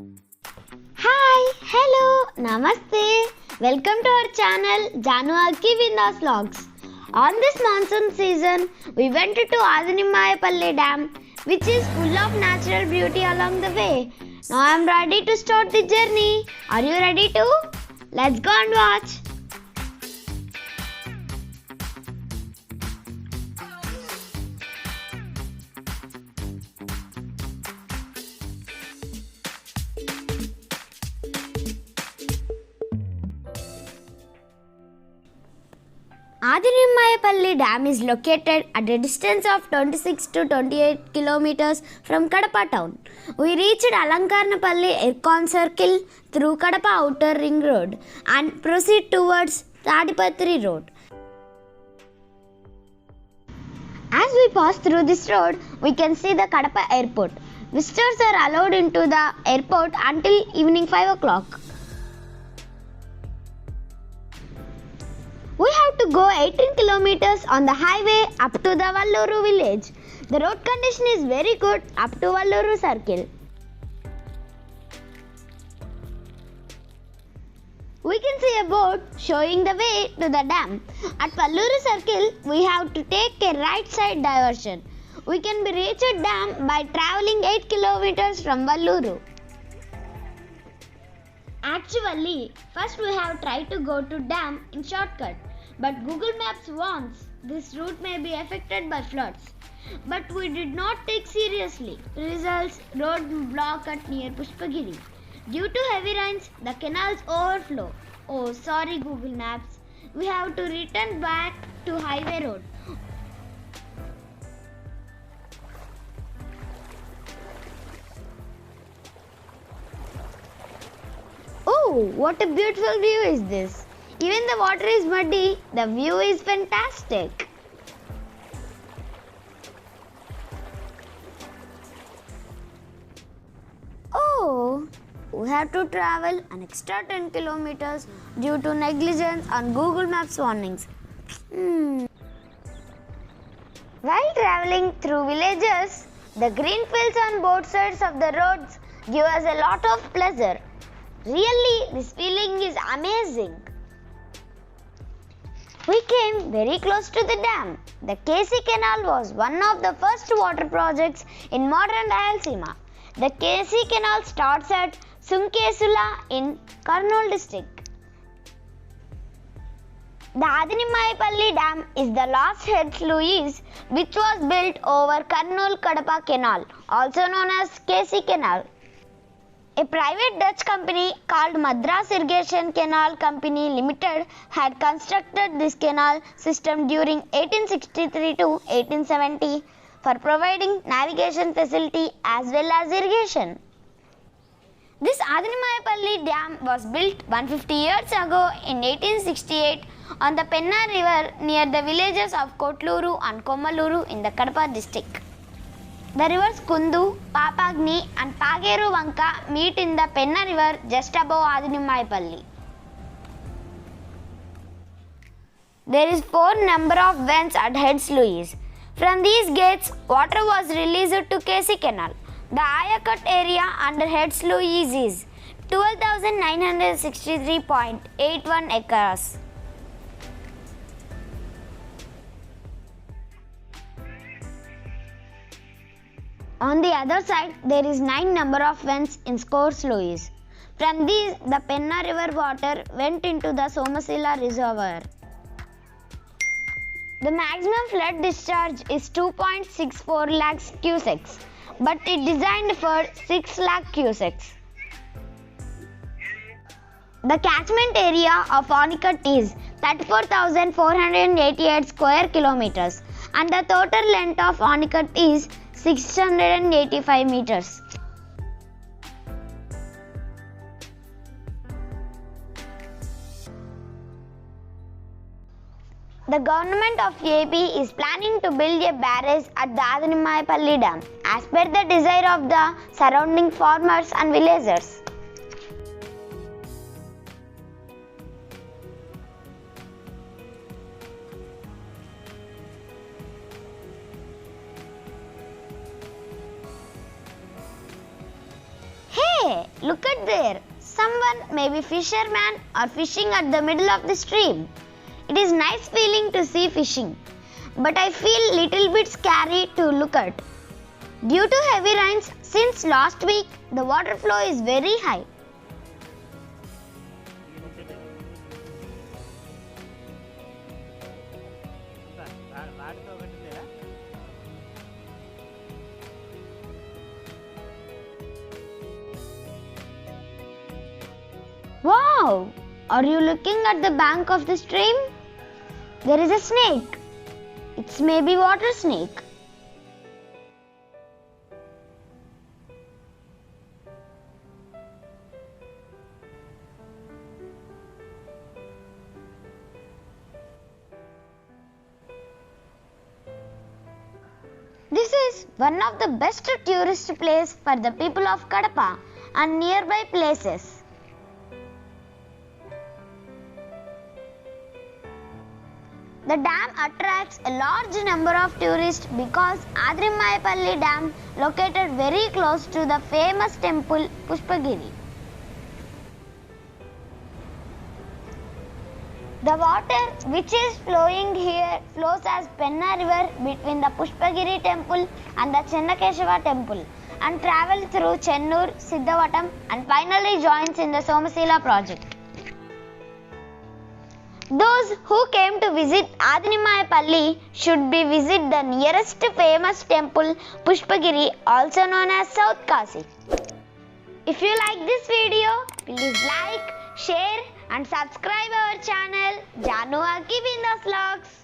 Hi, hello, namaste. Welcome to our channel Janu Alki Vindas Vlogs. On this monsoon season, we went to Adinimayapalli Dam, which is full of natural beauty along the way. Now I am ready to start the journey. Are you ready to? Let's go and watch. Adinimayapalli Dam is located at a distance of 26 to 28 kilometers from Kadapa town. We reached Alankarnapalli Ircon Circle through Kadapa Outer Ring Road and proceed towards Tadipatri Road. As we pass through this road, we can see the Kadapa Airport. Visitors are allowed into the airport until evening 5 o'clock. We have to go 18 kilometers on the highway up to the Valluru village. The road condition is very good up to Valluru circle. We can see a board showing the way to the dam. At Valluru circle, we have to take a right side diversion. We can be reached dam by travelling 8 kilometers from Valluru. Actually, first we have tried to go to dam in shortcut, but Google Maps warns this route may be affected by floods. But we did not take seriously. Results, road block at near Pushpagiri. Due to heavy rains, the canals overflow. Oh, sorry Google Maps. We have to return back to highway road. Oh, what a beautiful view is this. Even the water is muddy, the view is fantastic. Oh, we have to travel an extra 10 kilometers due to negligence on Google Maps warnings. While traveling through villages, the green fields on both sides of the roads give us a lot of pleasure. Really, this feeling is amazing. We came very close to the dam. The KC Canal was one of the first water projects in modern Rayalaseema. The KC Canal starts at Sunkesula in Kurnool district. The Adinimayapalli Dam is the last head sluice which was built over Kurnool-Kadapa Canal, also known as KC Canal. A private Dutch company called Madras Irrigation Canal Company Limited had constructed this canal system during 1863 to 1870 for providing navigation facility as well as irrigation. This Adinimayapalli Dam was built 150 years ago in 1868 on the Penna River near the villages of Kotluru and Komaluru in the Kadapa district. The rivers Kundu, Papagni and Pageru Vanka meet in the Penna River just above Adinimayapalli. There is 4 number of vents at head sluice. From these gates, water was released to KC Canal. The Ayacut area under head sluice is 12,963.81 acres. On the other side, there is 9 number of vents in Score sluice. From these, the Penna River water went into the Somasila reservoir. The maximum flood discharge is 2.64 lakhs cusecs, but it designed for 6 lakh cusecs. The catchment area of Anicut is 34,488 square kilometers and the total length of Anicut is 685 meters. The government of AP is planning to build a barrage at the Adinimayapalli Dam as per the desire of the surrounding farmers and villagers. Hey, Hey, look at there. Someone, maybe fisherman, are fishing at the middle of the stream. It is nice feeling to see fishing, but I feel little bit scary to look at. Due to heavy rains since last week, the water flow is very high. Wow! Are you looking at the bank of the stream? There is a snake. It's maybe water snake. This is one of the best tourist places for the people of Kadapa and nearby places. The dam attracts a large number of tourists because Adrimaipalli Dam located very close to the famous temple Pushpagiri. The water which is flowing here flows as Penna river between the Pushpagiri temple and the Chennakeshava temple and travels through Chennur, Siddhavatam and finally joins in the Somasila project. Those who came to visit Adrimaipalli should be visit the nearest famous temple Pushpagiri, also known as South Kasi. If you like this video, please like, share and subscribe our channel Janu Aki Bindas Vlogs.